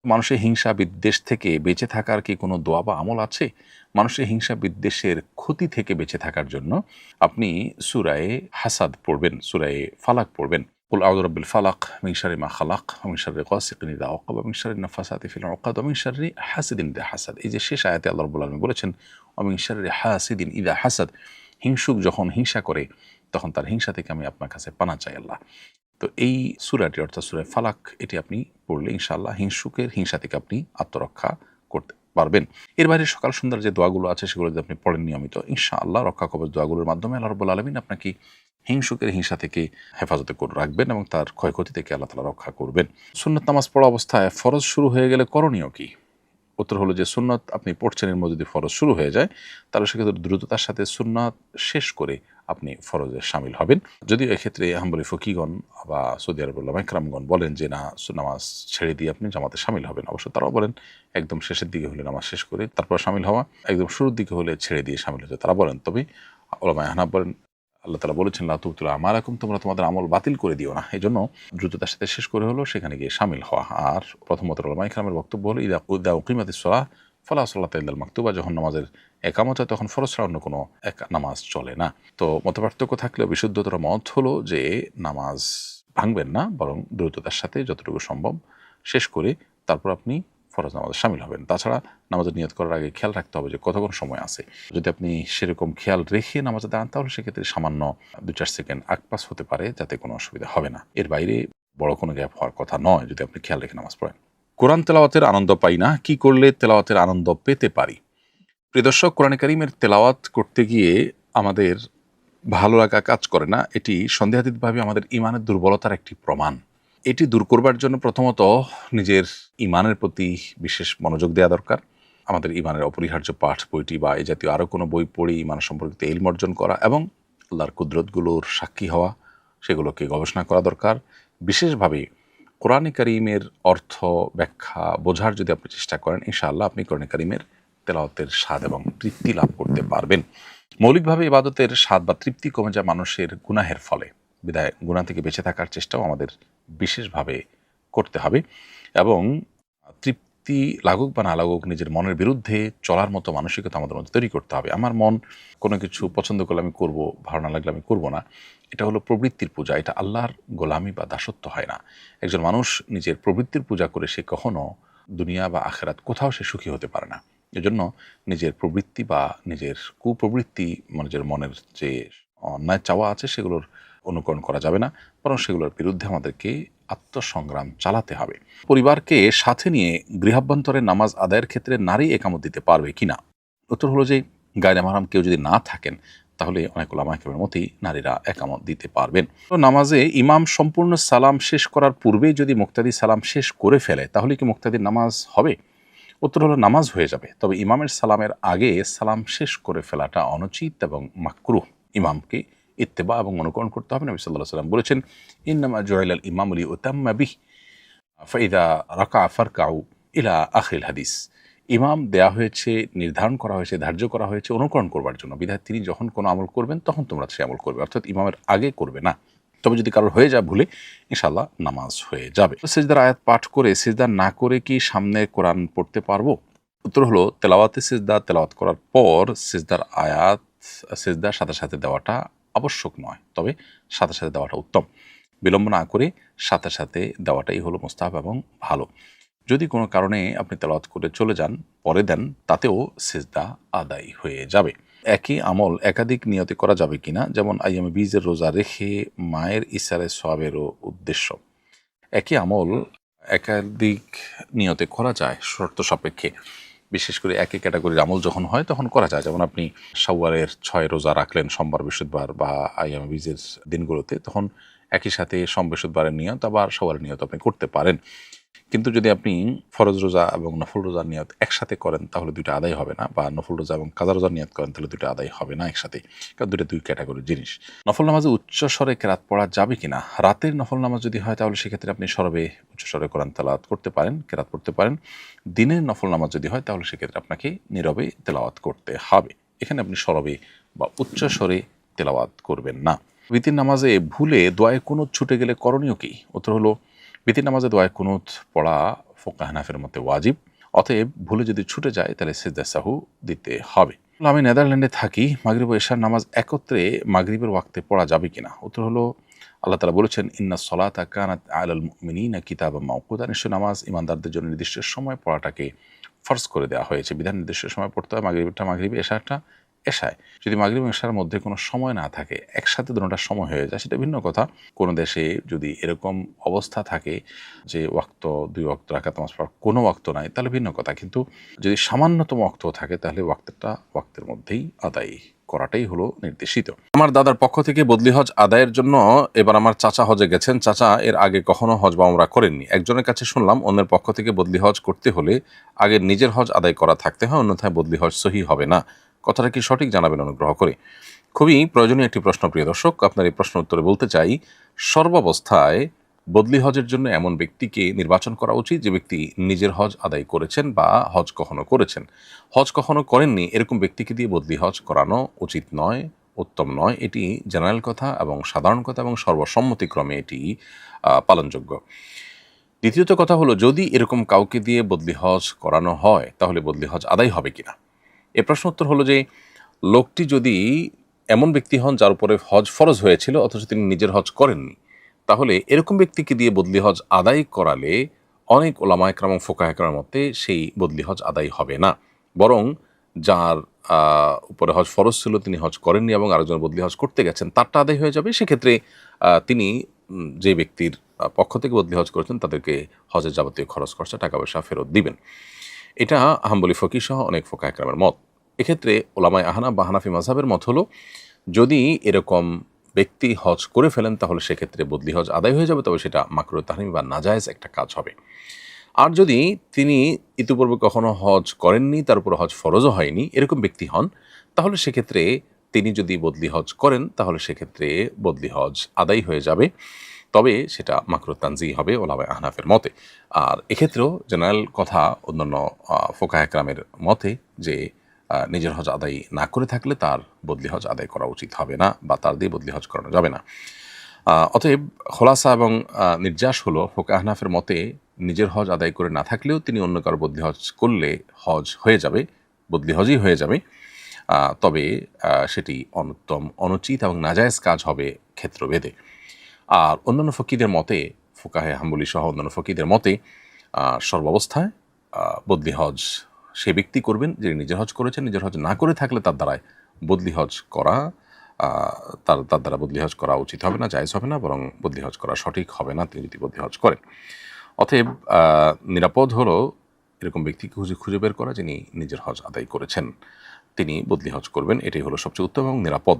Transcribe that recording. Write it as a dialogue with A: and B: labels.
A: মানুষের হিংসা বিদ্বেষ থেকে বেঁচে থাকার কি কোনো দোয়া বা আমল আছে? মানুষের হিংসা বিদ্বেষের ক্ষতি থেকে বেঁচে থাকার জন্য আপনি সূরায়ে হাসাদ পড়বেন, সূরায়ে ফালাক পড়বেন। কুল আউযু বিরাব্বিল ফালাক মিন শাররি মা খালাক ওয়া মিন শাররি গাসিকিন ইযা ওয়াকাব ওয়া মিন শাররি নাফাসাতি ফিল উকাদ ওয়া মিন শাররি হাসিদিন ইযা হাসাদ। এই যে শেষ আয়াতে আল্লাহ রাব্বুল আলামিন বলেছেন ওয়া মিন শাররি হাসিদিন ইযা হাসাদ, হিংসুক যখন হিংসা করে তখন তার হিংসা থেকে আমি আপনার কাছে পানাহ চাই আল্লাহ। তো এই সূরাটি অর্থাৎ সূরা ফালাক এটি আপনি পড়লে ইনশাআল্লাহ হিংসুকের হিংসা থেকে আপনি আত্মরক্ষা করতে পারবেন। এর বাইরে সকাল সন্ধ্যার যে দোয়াগুলো আছে সেগুলো যদি আপনি পড়েন নিয়মিত, ইনশাআল্লাহ রক্ষা কবচ দোয়াগুলোর মাধ্যমে আল্লাহ রাব্বুল আলামিন আপনাকে হিংসুকের হিংসা থেকে হেফাজতে করে রাখবেন এবং তার ক্ষয়ক্ষতি থেকে আল্লাহ তাআলা রক্ষা করবেন। সুন্নত নামাজ পড়া অবস্থায় ফরজ শুরু হয়ে গেলে করণীয় কি? উত্তর হলো যে সুন্নত আপনি পড়ছেন, এর মধ্যে যদি ফরজ শুরু হয়ে যায় তাহলে সেক্ষেত্রে দ্রুততার সাথে সুন্নাত শেষ করে আপনি ফরজে শামিল হবেন। যদিও এক্ষেত্রে হাম্বলি ফকিগণ বা সৌদি আরবের উলামা ইকরামগণ বলেন যে না, নামাজ ছেড়ে দিয়ে আপনি জামাতে শামিল হবেন। অবশ্য তারাও বলেন একদম শেষের দিকে হলে নামাজ শেষ করে তারপর শামিল হওয়া, একদম শুরুর দিকে হলে ছেড়ে দিয়ে শামিল হতে তারা বলেন। তবে উলামা আহনাফ বলেন আল্লাহ তাআলা বলেছেন লা তুবতিলু আমালাকুম, তোমরা তোমাদের আমল বাতিল করে দিও না। এজন্য দ্রুততার সাথে শেষ করে হলো সেখানে গিয়ে শামিল হওয়া। আর প্রথমত উলামা ইকরামের বক্তব্য হলো ইযা উকিমাতিস সালাহ ফালা সালাতা ইল্লাল মাকতুবা, যখন নামাজের একামত হয় তখন ফরজ ছাড়া অন্য কোনো নামাজ চলে না। তো মতপার্থক্য থাকলেও বিশুদ্ধতর মত হলো যে নামাজ ভাঙবেন না, বরং দ্রুততার সাথে যতটুকু সম্ভব শেষ করে তারপর আপনি ফরজ নামাজে শামিল হবেন। তাছাড়া নামাজের নিয়ত করার আগে খেয়াল রাখতে হবে যে কতক্ষণ সময় আছে। যদি আপনি সেরকম খেয়াল রেখে নামাজে দাঁড়ান তাহলে সেক্ষেত্রে সামান্য ২-৪ সেকেন্ড আগপাস হতে পারে, যাতে কোনো অসুবিধা হবে না। এর বাইরে বড় কোনো গ্যাপ হওয়ার কথা নয় যদি আপনি খেয়াল রেখে নামাজ পড়েন। কোরআন তেলাওয়াতের আনন্দ পাই না, কি করলে তেলাওয়াতের আনন্দ পেতে পারি? প্রিয় দর্শক, কোরআনে কারিমের তেলাওয়াত করতে গিয়ে আমাদের ভালো লাগা কাজ করে না। এটি সন্দেহাতীতভাবে আমাদের ইমানের দুর্বলতার একটি প্রমাণ। এটি দূর করবার জন্য প্রথমত নিজের ইমানের প্রতি বিশেষ মনোযোগ দেওয়া দরকার। আমাদের ইমানের অপরিহার্য পাঠ বইটি বা এই জাতীয় আরও কোনো বই পড়ে ইমান সম্পর্কিত ইলম অর্জন করা এবং আল্লাহর কুদরতগুলোর সাক্ষী হওয়া, সেগুলোকে গবেষণা করা দরকার। বিশেষভাবে কোরআনে কারিমের অর্থ ব্যাখ্যা বোঝার যদি আপনি চেষ্টা করেন, ইনশাআল্লাহ আপনি কোরআনে কারিমের তেলাওয়াতের স্বাদ এবং তৃপ্তি লাভ করতে পারবেন। মৌলিকভাবে ইবাদতের স্বাদ বা তৃপ্তি কমে যায় মানুষের গুনাহের ফলে। বিধায় গুনাহ থেকে বেঁচে থাকার চেষ্টাও আমাদের বিশেষভাবে করতে হবে এবং তৃপ্তি লাগুক বা না লাগুক নিজের মনের বিরুদ্ধে চলার মতো মানসিকতা আমাদের মধ্যে তৈরি করতে হবে। আমার মন কোনো কিছু পছন্দ করলে আমি করব, ভালো না লাগলে আমি করব না। এটা হলো প্রবৃত্তির পূজা, এটা আল্লাহর গোলামি বা দাসত্ব হয় না। একজন মানুষ নিজের প্রবৃত্তির পূজা করে সে কখনো দুনিয়া বা আখেরাত কোথাও সে সুখী হতে পারে না। এজন্য নিজের প্রবৃত্তি বা নিজের কুপ্রবৃত্তি, নিজের মনের যে অন্যায় চাওয়া আছে সেগুলোর অনুকরণ করা যাবে না, বরং সেগুলোর বিরুদ্ধে আমাদেরকে আত্মসংগ্রাম চালাতে হবে। পরিবারকে সাথে নিয়ে গৃহাভ্যন্তরে নামাজ আদায়ের ক্ষেত্রে নারী একামত দিতে পারবে কিনা? উত্তর হলো যে গায়রে মাহরাম কেউ যদি না থাকেন তাহলে অনেক উলামা কেরামের মতেই নারীরা একামত দিতে পারবেন। তো নামাজে ইমাম সম্পূর্ণ সালাম শেষ করার পূর্বেই যদি মুক্তাদি সালাম শেষ করে ফেলে তাহলে কি মুক্তাদির নামাজ হবে? উত্তর হলো নামাজ হয়ে যাবে, তবে ইমামের সালামের আগে সালাম শেষ করে ফেলাটা অনুচিত এবং মাকরুহ। ইমামকে ইত্তেবা এবং অনুকরণ করতে হবে। নবী সাল্লাল্লাহু আলাইহি ওয়াসাল্লাম বলেছেন ইন্নামা জুইলাল ইমামু লিউতাম্মা বিহি ফাইদা রাকা ফারকাউ ইলা আখিল হাদিস। ইমাম দেয়া হয়েছে, নির্ধারণ করা হয়েছে, ধার্য করা হয়েছে অনুকরণ করবার জন্য। বিধায় তিনি যখন কোনো আমল করবেন তখন তোমরা সে আমল করবে, অর্থাৎ ইমামের আগে করবে না। তবে যদি কারোর হয়ে যায় ভুলে, ইনশাআল্লাহ নামাজ হয়ে যাবে। সিজদার আয়াত পাঠ করে সিজদা না করে কি সামনে কোরআন পড়তে পারবো? উত্তর হলো তেলাওয়াতে সিজদা তেলাওয়াত করার পর সিজদার আয়াত সিজদার সাথে সাথে দেওয়াটা আবশ্যক নয়, তবে সাথে সাথে দেওয়াটা উত্তম। বিলম্ব না করে সাথে সাথে দেওয়াটাই হলো মুস্তাহাব এবং ভালো। যদি কোনো কারণে আপনি তেলাওয়াত করে চলে যান, পরে দেন, তাতেও সিজদা আদায় হয়ে যাবে। একই আমল একাধিক নিয়তে করা যাবে কিনা, যেমন আইয়ামে বীজের রোজা রেখে মায়ের ইসারে সওয়াবেরও উদ্দেশ্য। একই আমল একাধিক নিয়তে করা যায় শর্ত সাপেক্ষে। বিশেষ করে একই ক্যাটাগরির আমল যখন হয় তখন করা যায়। যেমন আপনি শাওয়ালের ৬ রোজা রাখলেন সোমবার বৃহস্পতিবার বা আইয়ামে বীজের দিনগুলোতে, তখন একই সাথে সোম বৃহস্পতিবারের নিয়ত আবার শাওয়ালের নিয়ত আপনি করতে পারেন। কিন্তু যদি আপনি ফরজ রোজা এবং নফল রোজার নিয়ত একসাথে করেন তাহলে দুইটা আদায় হবে না, বা নফল রোজা এবং কাজা রোজার নিয়ত করেন তাহলে দুইটা আদায় হবে না একসাথে, কারণ দুইটা দুই ক্যাটাগরির জিনিস। নফল নামাজে উচ্চ স্বরে কেরাত পড়া যাবে কিনা? রাতের নফল নামাজ যদি হয় তাহলে সেক্ষেত্রে আপনি সরবে উচ্চ স্বরে কোরআন তেলাওয়াত করতে পারেন, কেরাত পড়তে পারেন। দিনের নফল নামাজ যদি হয় তাহলে সেক্ষেত্রে আপনাকে নীরবে তেলাওয়াত করতে হবে। এখানে আপনি সরবে বা উচ্চ স্বরে তেলাওয়াত করবেন না। বিতির নামাজে ভুলে দোয়ায়ে কুনুত ছুটে গেলে করণীয় কি? উত্তর হলো বিতির নামাজে দোয়ায়ে কুনুত পড়া ফুকাহা হানাফির মতে ওয়াজিব। অতএব ভুলে যদি ছুটে যায় তাহলে সিজদা সাহু দিতে হবে। আমি নেদারল্যান্ডে থাকি, মাগরিব ও এশার নামাজ একত্রে মাগরিবের ওয়াক্তে পড়া যাবে কিনা? উত্তর হলো, আল্লাহ তাআলা বলেছেন, ইন্না সলাতা কানাত আলাল মুমিনিনা কিতাবাম মাওকুতা, নিশ্চয় নামাজ ইমানদারদের জন্য নির্দিষ্ট সময় পড়াটাকে ফরজ করে দেওয়া হয়েছে, বিধান নির্দিষ্ট সময় পড়তে হয়। মাগরিবটা মাগরিবে, এশারটা এশায়। যদি মাগরিব এবং এশার মধ্যে কোনো সময় না থাকে, একসাথে দুটোটার সময় হয়ে যায়, সেটা ভিন্ন কথা। কোনো দেশে যদি এরকম অবস্থা থাকে যে ওয়াক্ত 2 ওয়াক্ত রাকাত নামাজ পড়ার কোনো ওয়াক্ত নাই, তাহলে ভিন্ন কথা। কিন্তু যদি সামান্যতম ওয়াক্ত থাকে তাহলে ওয়াক্তের মধ্যেই আদায় করাটাই হলো নির্দেশিত। আমার দাদার পক্ষ থেকে বদলি হজ আদায়ের জন্য এবার আমার চাচা হজে গেছেন। চাচা এর আগে কখনো হজ বা উমরা করেননি। একজনের কাছে শুনলাম অন্যের পক্ষ থেকে বদলি হজ করতে হলে আগে নিজের হজ আদায় করা থাকতে হয়, অন্যথায় বদলি হজ সহি হবে না। কথাটা কি সঠিক, জানাবেন অনুগ্রহ করে। খুবই প্রয়োজনীয় একটি প্রশ্ন প্রিয় দর্শক। আপনার এই প্রশ্ন উত্তরে বলতে চাই, সর্বাবস্থায় বদলি হজের জন্য এমন ব্যক্তিকে নির্বাচন করা উচিত যে ব্যক্তি নিজের হজ আদায় করেছেন বা হজ কখনো করেছেন। হজ কখনো করেননি এরকম ব্যক্তিকে দিয়ে বদলি হজ করানো উচিত নয়, উত্তম নয়। এটি জেনারেল কথা এবং সাধারণ কথা এবং সর্বসম্মতিক্রমে এটি পালনযোগ্য। দ্বিতীয়ত কথা হলো, যদি এরকম কাউকে দিয়ে বদলি হজ করানো হয় তাহলে বদলি হজ আদায় হবে কিনা। এ প্রশ্ন উত্তর হলো যে, লোকটি যদি এমন ব্যক্তি হন যার উপরে হজ ফরজ হয়েছিল অথচ তিনি নিজের হজ করেননি, তাহলে এরকম ব্যক্তিকে দিয়ে বদলি হজ আদায় করালে অনেক ওলামা একরাম এবং ফোকাহা একরামের মতে সেই বদলি হজ আদায় হবে না, বরং যার উপরে হজ ফরজ ছিল তিনি হজ করেননি এবং আরেকজন বদলি হজ করতে গেছেন, তারটা আদায় হয়ে যাবে। সেক্ষেত্রে তিনি যে ব্যক্তির পক্ষ থেকে বদলি হজ করেছেন তাদেরকে হজের যাবতীয় খরচ খরচা টাকা পয়সা ফেরত দিবেন। এটা হাম্বলি ফকিহ সহ অনেক ফোকাহা একরামের মত। এক্ষেত্রে ওলামায়ে আহনাফ বা হানাফি মাযহাবের মত হলো, যদি এরকম ব্যক্তি হজ করে ফেলেন তাহলে সেক্ষেত্রে বদলি হজ আদায় হয়ে যাবে, তবে সেটা মাকরুহ তাহরিম বা নাজায়েজ একটা কাজ হবে। আর যদি তিনি ইতিপূর্বে কখনো হজ করেননি, তার উপর হজ ফরজও হয়নি, এরকম ব্যক্তি হন, তাহলে সেক্ষেত্রে তিনি যদি বদলি হজ করেন তাহলে সেক্ষেত্রে বদলি হজ আদায় হয়ে যাবে, তবে সেটা মাকরুহ তানজিহ হবে ওলামায়ে আহনাফের মতে। আর এক্ষেত্রেও জেনারেল কথা অন্যান্য ফোকাহা একরামের মতে যে নিজের হজ আদায় না করে থাকলে তার বদলি হজ আদায় করা উচিত হবে না বা তার দিয়ে বদলি হজ করানো যাবে না। অতএব খোলাসা এবং নির্যাস হলো, ফোকাহা আহনাফের মতে নিজের হজ আদায় করে না থাকলেও তিনি অন্য কারো বদলি হজ করলে হজ হয়ে যাবে, বদলি হজই হয়ে যাবে। তবে সেটি অনুত্তম, অনুচিত এবং নাজায়েজ কাজ হবে ক্ষেত্রভেদে। আর অন্যান্য ফকিদের মতে, ফোকাহে হাম্বলি সহ অন্যান্য ফকিদের মতে সর্বাবস্থায় বদলি হজ সে ব্যক্তি করবেন যে নিজের হজ করেছেন। নিজের হজ না করে থাকলে তার দ্বারায় বদলি হজ করা তার দ্বারা বদলি হজ করা উচিত হবে না, জায়েজ হবে না, বরং বদলি হজ করা সঠিক হবে না তিনি যদি বদলি হজ করেন। অতএব নিরাপদ হলো এরকম ব্যক্তিকে খুঁজে বের করা যিনি নিজের হজ আদায় করেছেন, তিনি বদলি হজ করবেন। এটাই হলো সবচেয়ে উত্তম এবং নিরাপদ।